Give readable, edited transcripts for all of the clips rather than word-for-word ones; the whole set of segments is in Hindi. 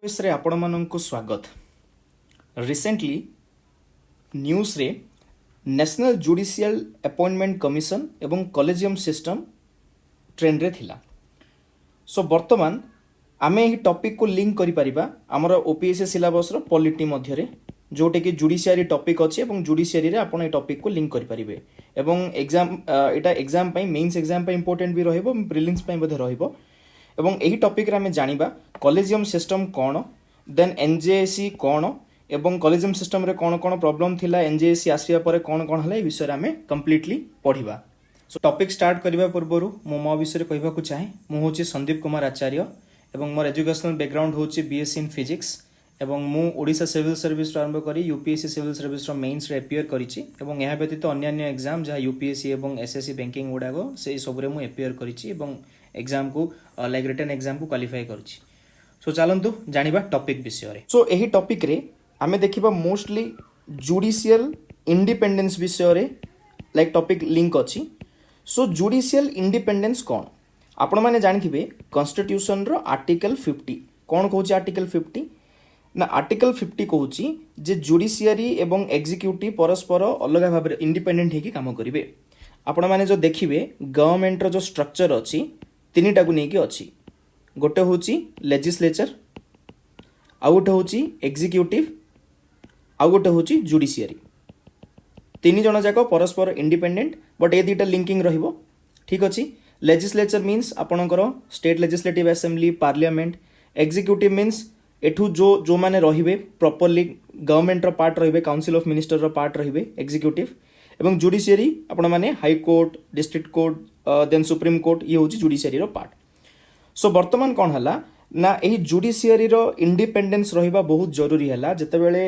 रे आपण मानक स्वागत। रिसेंटली न्यूज रे नेशनल जुडिशियल अपॉइंटमेंट कमिशन एवं कॉलेजियम सिस्टम ट्रेंड रे थिला। सो वर्तमान आमे एही टॉपिक को लिंक करि परिबा हमर ओपीएससी सिलेबस रो पॉलिटी मध्य रे जोटे कि जुडिशियरी टॉपिक अछि एवं जुडिशियरी रे आपण ए टॉपिक को लिंक करि परिबे एवं एग्जाम एटा एग्जाम पई मेंस एग्जाम पई इंपोर्टेंट भी रहइबो प्रीलिम्स पई बधे रहइबो एवं एही टॉपिक रे हमें जानिबा कॉलेजियम सिस्टम कौन देन एनजेएसी कौन एवं कॉलेजियम सिस्टम रे कौन कौन प्रॉब्लम थिला एनजेएसी आसिया परे कौन कौन हला ए विषय रे हमें कंप्लीटली पढिबा। सो टॉपिक स्टार्ट करबा पूर्वरु मो विषय रे कहबा को चाहे मु होची संदीप कुमार आचार्य एवं मोर एजुकेशनल बैकग्राउंड होची बीएससी इन फिजिक्स एवं मु ओडिशा सिविल सर्विस आरंभ करी यूपीएससी सिविल सर्विस रो मेंस रे अपियर करिछि एवं एहा व्यतीत अन्य एग्जाम जहा यूपीएससी एवं एसएससी बैंकिंग गुडागो से सब रे मु अपियर करिछि एवं एग्जाम को लाइक रिटन एग्जाम को क्वालिफाई करिछि। सो चलंतु जानिबा टॉपिक विषय रे। सो एही टॉपिक रे आमे देखिबा मोस्टली जुडिशियल इंडिपेंडेंस विषय रे लाइक टॉपिक लिंक अछि। सो जुडिशियल इंडिपेंडेंस कोन आपण माने जानिथिबे कॉन्स्टिट्यूशन रो आर्टिकल 50 कोन कहूची आर्टिकल 50 ना आर्टिकल 50 कहूची जे जुडिशियरी एवं एग्जीक्यूटिव परस्पर अलग भाव इंडिपेंडेंट हेकी काम करिवे। आपण माने जो देखिबे गवर्नमेंट रो जो स्ट्रक्चर अछि तीनटा को नेकी अछि गोटे होची लेजिस्लेचर आ गोटे होची एग्जीक्यूटिव आ गोटे होची जुडिशियरी तीन जण जाक परस्पर इंडिपेंडेंट बट ए दुटा लिंकिंग रहिबो। ठीक अछि लेजिस्लेचर मीन्स आपणकर state legislative assembly parliament executive means एठू जो जो माने रहिबे प्रॉपर्ली गवर्नमेंट रो पार्ट रहिबे काउंसिल ऑफ मिनिस्टर रो पार्ट रहिबे एग्जीक्यूटिव एवं जुडिशियरी आपण माने high court district court then supreme court ये होची जुडिशियरी रो पार्ट। सो वर्तमान कौन हला ना एही जुडिशियरी रो इंडिपेंडेंस रहिबा बहुत जरूरी हला जेतेबेले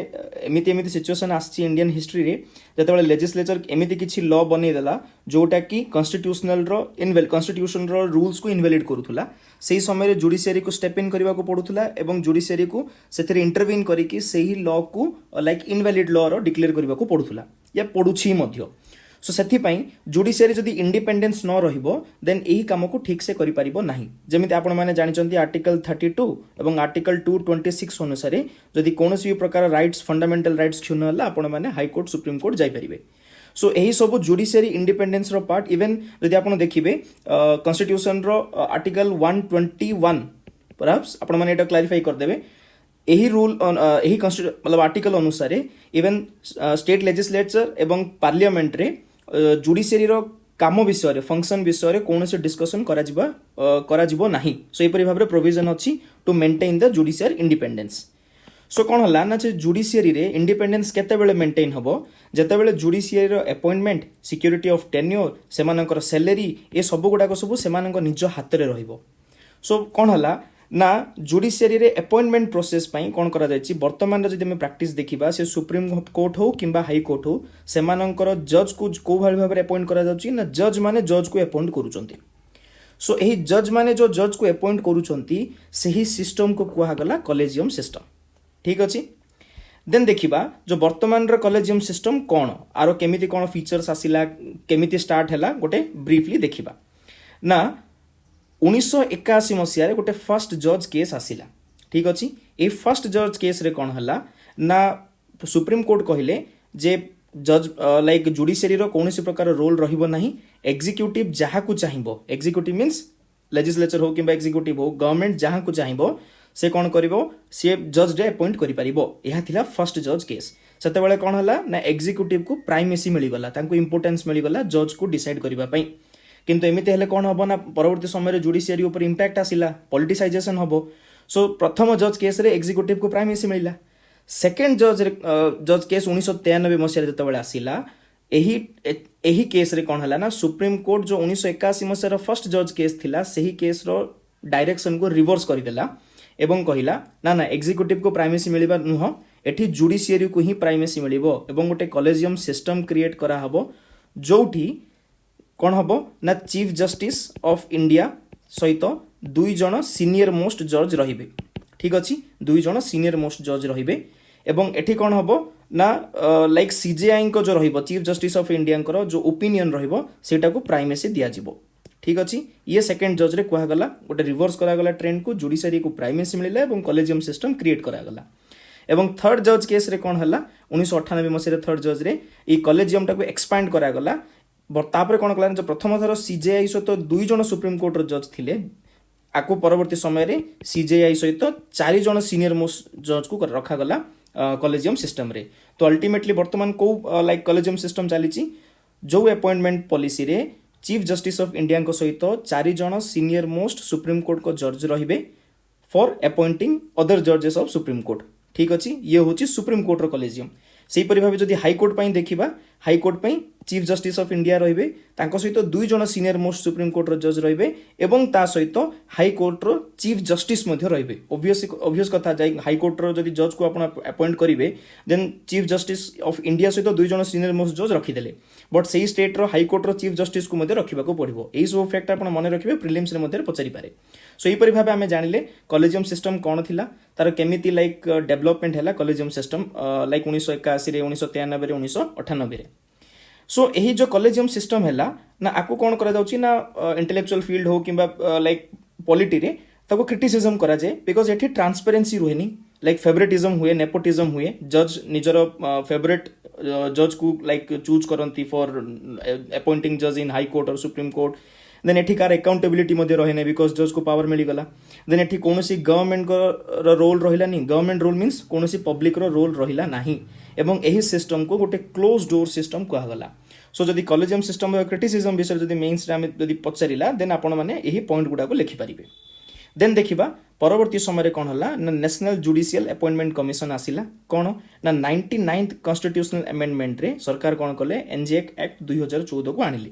एमिति एमिति सिचुएशन आछि इंडियन हिस्ट्री रे जेतेबेले लेजिस्लेचर एमिति किछि लॉ बनै देला जोटा कि कॉन्स्टिट्यूशनल रो कॉन्स्टिट्यूशन रो रूल्स को इनवैलिड करूथुला सेही समय रे जुडिशियरी को स्टेप इन करबा को पडुथुला एवं जुडिशियरी को सेथरे इंटरवीन करिकि सेही लॉ को लाइक इनवैलिड लॉ रो डिक्लेयर करबा को पडुथुला या पडुछि मध्य। सो सेथि पई जुडिशियरी जदि इंडिपेंडेंस न रहिबो देन एही काम को ठीक से करि परिबो नाही। जेमिति आपण माने जानि चंती आर्टिकल 32 एवं आर्टिकल 226 अनुसार जदि कोनोसी प्रकार राइट्स फंडामेंटल राइट्स क्षुण्ण हला आपण माने हाई कोर्ट सुप्रीम कोर्ट जाई परिबे। सो एही सब जुडिशियरी इंडिपेंडेंस रो पार्ट इवन जदि आपण देखिबे कॉन्स्टिट्यूशन रो आर्टिकल 121 परहैप्स आपण माने एटा क्लैरिफाई कर देबे एही रूल एही मतलब आर्टिकल अनुसार इवन स्टेट लेजिस्लेचर एवं पार्लियामेंट रे जुडिशियरी रो काम विषय रे फंक्शन विषय रे कोनोसी डिस्कशन करा जिवो नाही। सो एपरि भाबरे प्रोविजन अछि to maintain the judicial independence. So कोन हला ना जे जुडिशियरी रे इंडिपेंडेंस केते बेले मेंटेन हबो जते बेले जुडिशियरी रो अपॉइंटमेंट सिक्योरिटी ऑफ टेन्योर सेमानकर सैलरी ए सब गुडा को सब सेमानकर निज हाथ रे रहिबो। सो कोन हला ना जुडिशियरी रे अपॉइंटमेंट प्रोसेस पई कोन करा जायछि वर्तमान रे जदि हम प्रैक्टिस देखिबा से सुप्रीम कोर्ट हो किंबा हाई कोर्ट हो सेमानकर जज को को भाल भाबरे अपॉइंट करा जाउछि ना जज माने जज को अपॉइंट करूचंती। सो एही जज माने जो जज को अपॉइंट करूचंती सेही सिस्टम को कुहा गला कॉलेजियम सिस्टम। ठीक अछि देन देखिबा जो वर्तमान रे कॉलेजियम सिस्टम कोन आरो केमिति कोन फीचर्स आसिला केमिति स्टार्ट हैला गोटे ब्रीफली देखिबा ना 1981 मसीह गोटे फर्स्ट जज केस आसिला। ठीक अच्छी ए फर्स्ट जज केस रे कौन हला ना सुप्रीम कोर्ट कहले जे जज लाइक जुडिशियरी रो कौनसी प्रकार रोल रहिबो नाही एग्जीक्यूटिव जहा को चाहिबो एग्जीक्यूटिव मींस लेजिस्लेचर हो किंबा एग्जीक्यूटिव हो गवर्नमेंट जहा को चाहिबो से कौन करिवो से जज डे अपॉइंट करि परिबो। एहा थिला फर्स्ट जज केस सेते बेले कौन हला ना एग्जीक्यूटिव को प्राइमेसी मिली गला तांको इंपोर्टेंस मिली गला जज को डिसाइड करिबा पई किंतु एमिते हेले कोन हबो ना परवर्ती समय रे जुडिशियरी ऊपर इंपैक्ट आसिला पॉलिटिसाइजेशन हबो। सो प्रथम जज केस रे एग्जीक्यूटिव को प्राइमेसी मिलिला सेकंड जज केस 1993 मसिया रे जते बेले आसिला एही केस रे कोन हला ना सुप्रीम कोर्ट जो 1981 मसिया रो फर्स्ट जज केस थिला सेही केस रो डायरेक्शन को रिवर्स करि देला एवं कहिला ना ना एग्जीक्यूटिव को प्राइमेसी मिलिबा नुह एठी जुडिशियरी को ही प्राइमेसी मिलिबो एवं गोटे कॉलेजियम सिस्टम क्रिएट करा हबो जोठी कौन हबो ना चीफ जस्टिस ऑफ इंडिया सहित दुई जन सीनियर मोस्ट जज रहिबे। ठीक अछि दुई जन सीनियर मोस्ट जज रहिबे एवं एठी कौन हबो ना लाइक सीजेआई को जो रहिबो चीफ जस्टिस ऑफ इंडिया को जो ओपिनियन रहिबो सेटा को प्राइमेसी दिया जिवो। ठीक अच्छे ये सेकेंड जज रे कहगला गोटे रिवर्स करागला ट्रेंड को जुडिशियरी को प्राइमेसी मिलला और कॉलेजियम सिस्टम क्रिएट करागला एवं थर्ड जज केस रे कौन है 1998 मसीह थर्ड जज रे ये कॉलेजियम टाको एक्सपैंड करागला तापर कौन कला जो प्रथम थर सीजेआई सहित 2 जन सुप्रीम कोर्ट जज थिले आको परवर्ती समय रे सीजेआई सहित 4 जन सीनियर मोस्ट जज को रखागला कॉलेजियम सिस्टम रे तो अल्टीमेटली वर्तमान को लाइक कॉलेजियम सिस्टम चली जो अपॉइंटमेंट पॉलिसी रे चीफ जस्टिस ऑफ इंडिया को सहित 4 जन सीनियर मोस्ट सुप्रीम कोर्ट को जज रहिबे फॉर अपॉइंटिंग अदर जजेस ऑफ सुप्रीम कोर्ट ठीक अच्छे ये हूँ सुप्रीम कोर्ट रो कॉलेजियम से भाव जदि हाईकोर्ट पर देखा हाईकोर्ट पर चीफ जस्टिस ऑफ इंडिया रहिबे तांको सहित 2 जन सीनियर मोस्ट सुप्रीम कोर्ट रो जज रहिबे एवं ता सहित हाईकोर्ट रो चीफ जस्टिस मध्य रहिबे ऑब्वियस कथा जाई हाईकोर्ट रो जदि जज को आपण अपॉइंट करिवे then chief justice of India सहित 2 जन सीनियर मोस्ट जज रखिदेले बट सेही स्टेट रो हाईकोर्ट रो चीफ जस्टिस को मध्य रखिबा को पड़िबो एई सब फैक्ट आपण मन रखिबे प्रिलिम्स रे मध्य पचारि पारे सो एही भाव आम जानिले कॉलेजियम सिस्टम कौन थिला तार केमिति लाइक डेवलपमेंट हैला कॉलेजियम सिस्टम लाइक 1981 रे 1993 रे 1998 रे सो यही जो कॉलेजियम सिस्टम है ना आपको कौन करा जाउची ना इंटेलेक्चुअल फील्ड हो कि लाइक पॉलिटी रे ताको क्रिटिसिज्म करा जाए बिकॉज एठी ट्रांसपेरेंसी रुहेनी लाइक फेवरेटिज्म हुए नेपोटिज्म हुए जज निजर फेवरेट जज को लाइक चूज करती फॉर अपॉइंटिंग जज इन हाई कोर्ट और सुप्रीम कोर्ट देन एठी कार अकाउंटेबिलिटी मध्ये रहे बिकॉज जज को पावर मिलीगला देन एठी कौनसी गवर्नमेंट रोल रहिलानी गवर्नमेंट रोल मीन्स कौनसी पब्लिक रोल रहिला नाही एवं एही सिस्टम को गोटे क्लोज डोर सिस्टम कहगला सो जदि कॉलेजियम सिस्टम क्रिटिसिज्म विषय जदि मेन्स रे आमे जदि पचारिला देन आपण माने एही पॉइंट गुडा को लिखि पारिबे देन देखिबा परवर्ती समय कौन है ना नेशनल जुडिशियल अपॉइंटमेंट कमिशन आसिला कौन ना 99th कॉन्स्टिट्यूशनल अमेंडमेंट रे सरकार कौन कले NJAC एक्ट 2014 को आनिले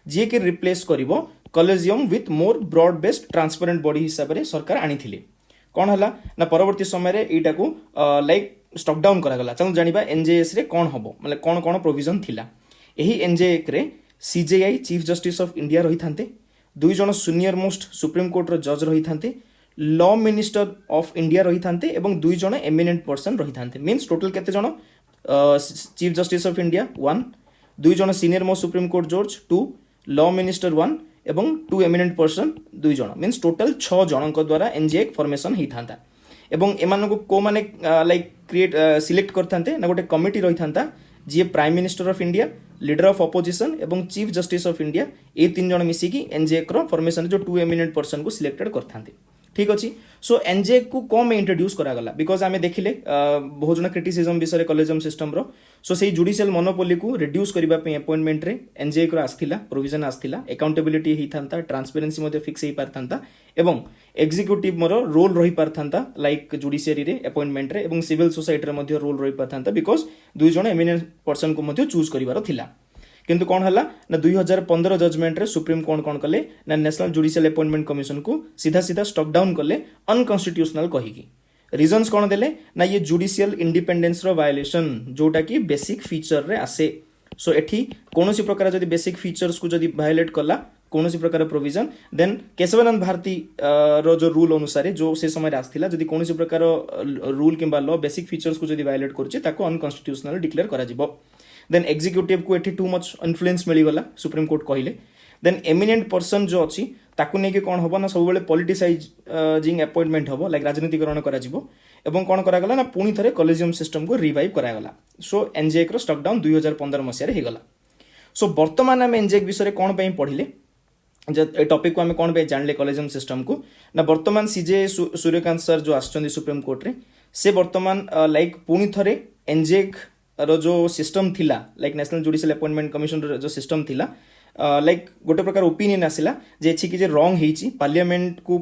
जी के रिप्लेस करिवो collegium with more broad based transparent body हिसाब रे सरकार आनिथिले कौन है ना परवर्ती समय रे एटा को लाइक स्टॉक डाउन करागला चलो जानिबा NJAS रे कौन हबो माने कौन कौन प्रोविजन थिला एही NJAC रे CJI chief justice of India रही थांते 2 जन सीनियर मोस्ट सुप्रीम कोर्ट रो जज रही थांते लॉ मिनिस्टर ऑफ इंडिया रही थांते एवं 2 जन एमिनेंट पर्सन रही थांते मींस टोटल केते जन चीफ जस्टिस ऑफ इंडिया 1 2 जन सीनियर मोस्ट सुप्रीम कोर्ट जज 2 लॉ मिनिस्टर 1 एवं 2 एमिनेंट पर्सन 2 जन मींस टोटल 6 जन द्वारा NJAC फॉर्मेशन ही थांता एवं एमान को माने लाइक क्रिएट सिलेक्ट करथांते ना गोटे कमिटी रही थांता जी prime minister of India leader of opposition एवं चीफ जस्टिस ऑफ इंडिया ये 3 जन मिसिकी NJAC रो फॉर्मेशन जो 2 एमिनेंट पर्सन को सिलेक्टेड करथांते ठीक अच्छे सो NJAC को कम इंट्रोड्यूस करागला बिकॉज आम देखिले बहुत जन क्रिटिसिज्म विषय कॉलेजियम सिस्टम रो सो से जुडिशियल मोनोपोली को रिड्यूस करबा पे अपॉइंटमेंट रे NJAC रो आस्थिला प्रोविजन आस्थिला अकाउंटेबिलिटी ही थांता ट्रांसपेरेंसी मध्ये फिक्स ही पारथांता एवं एग्जीक्यूटिव मोर रोल रही पारथांता लाइक जुडिशियरी रे अपॉइंटमेंट रे एवं सिविल सोसाइटी रे मध्ये रोल रही पारथांता बिकॉज 2 जन एमिनेंट पर्सन को मध्ये चूज करिवार थिला किंतु कौन है ना 2015 जजमेंट रे सुप्रीम कोर्ट कौन कले ना नेशनल जुडिशियल अपॉइंटमेंट कमिशन को सीधा सीधा स्टॉक डाउन कले अनकॉन्स्टिट्यूशनल कहिकी रीजंस कौन देले ना ये जुडिशियल इंडिपेंडेंस रो वायोलेशन जोटा कि बेसिक फीचर रे आसे सो एठी कोनोसी प्रकार जदि बेसिक फीचर्स को जदि वायोलेट कला कोनोसी प्रकार प्रोविजन देन केशवानंद भारती रो जो रूल अनुसार जो से समय आस्थिला जदि कोनोसी प्रकार रूल किंबा लॉ बेसिक फीचर्स को जदि वायोलेट करछे ताको अनकॉन्स्टिट्यूशनल डिक्लेयर करा जिवो देन एग्जीक्यूटिव को एठी टू मच इन्फ्लुएंस मिलीगला सुप्रीम कोर्ट कहले देन एमिनेंट पर्सन जो अच्छी ताकू नहीं कौन हम ना सब बेले पॉलिटिसाइजिंग अपॉइंटमेंट हम लाइक राजनीतिकरण करा जिवो एवं कौन करागला ना पुणी थरे कॉलेजियम सिस्टम को रिवाइव करागला सो NJAC रो स्टॉक डाउन 2015 मसीह रे गला सो वर्तमान आम NJAC विषय कौन पे पढ़िले ए टॉपिक को आम कौन पे जानले कॉलेजियम सिस्टम को ना वर्तमान CJ सूर्यकांत सर जो आछन सुप्रीम कोर्ट रे से वर्तमान लाइक पुणी थरे NJAC रो जो सिस्टम थिला like national judicial appointment commission जो सिस्टम थिला लाइक गोटे प्रकार ओपिनियन आसिला जे कि जे रॉन्ग हेची पार्लियामेंट को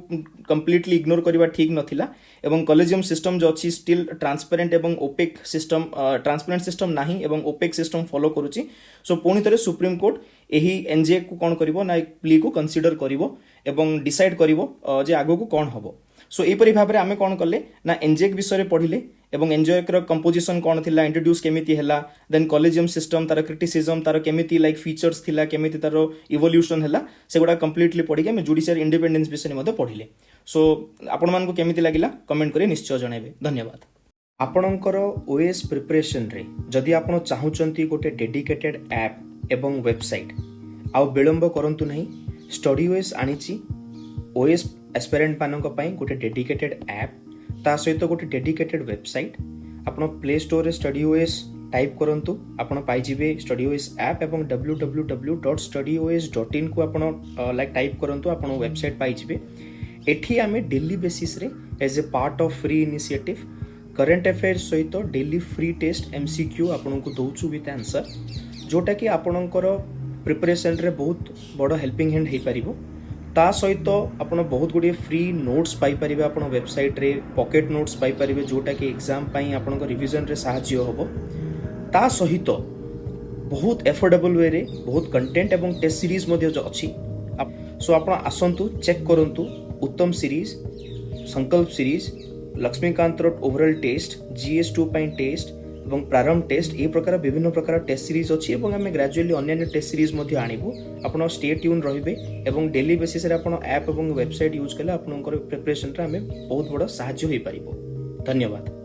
कंप्लीटली इग्नोर करबा ठीक नथिला एवं कॉलेजियम सिस्टम जो अच्छी स्टिल ट्रांसपेरेंट एवं ओपेक सिस्टम ट्रांसपेरेंट सिस्टम नाही एवं ओपेक सिस्टम फॉलो करूची सो पुणी थरे सुप्रीम कोर्ट एही NJAC को कौन करिवो ना प्ली को कंसीडर करिवो एवं डिसाइड करिवो जे आगो को कौन हबो सो एपरी भाव में आम कौन कले ना NJAC विषय पढ़िले एवं NJAC रो कंपोजिशन कौन थिला इंट्रोड्यूस केमिति हैला देन कॉलेजियम सिस्टम तार क्रिटिसिज्म तार केमिति लाइक फीचर्स थिला केमिति तार इवोल्यूशन हैला सेगुडा कंप्लीटली पढ़ी हम जुडिशियल इंडिपेंडेंस विषय में पढ़िले सो आपण मानको केमिति लागिला कमेंट करी निश्चय जणाइबे धन्यवाद आपणकर OAS प्रिपरेशन रे जदि आपण चाहुचंती गोटे डेडिकेटेड ऐप एवं वेबसाइट आउ विलंब करंतु नहीं स्टडी ओएस आनिछि ओएस एस्पिरेंट मानक पई गोटे डेडिकेटेड ऐप ता सहित गोटे डेडिकेटेड वेबसाइट आपण प्ले स्टोर रे स्टडी ओएस टाइप करंतु आपण पाई जिवे स्टडी ओएस ऐप एवं www.studyoas.in को आपण लाइक टाइप करंतु आपण वेबसाइट पाई जिवे एठी आमे डेली बेसिस रे as a part of free initiative current affairs सहित डेली फ्री टेस्ट एमसीक्यू आपण को दोछु विथ आंसर जोटा कि आपणकर प्रिपरेशन रे बहुत बड़ हेल्पिंग हैंड हे परिबो ता सहित आपण बहुत गुडी फ्री नोट्स पाई परिबे आपण वेबसाइट रे पॉकेट नोट्स पाई परिबे जोटा कि एग्जाम पई आपण रिवीजन रे सहाय्य होबो ता सहित बहुत एफोर्डेबल वे रे बहुत कंटेंट एवं टेस्ट सीरीज मध्ये जो अछि सो आपण आसंतु चेक करंतु उत्तम सीरीज संकल्प series Laxmikant overall test GS2 पई टेस्ट एवं प्रारंभ टेस्ट ए प्रकार विभिन्न प्रकार टेस्ट सीरीज अछि एवं हमें ग्रेजुअली अन्य टेस्ट सीरीज मध्ये आनिबो आपण स्टे ट्यून रहिबे एवं डेली बेसिस रे आपण ऐप एवं वेबसाइट यूज कले आपनकर प्रिपरेशन रे हमें बहुत बड़ सहाय्य होई परिबो। धन्यवाद।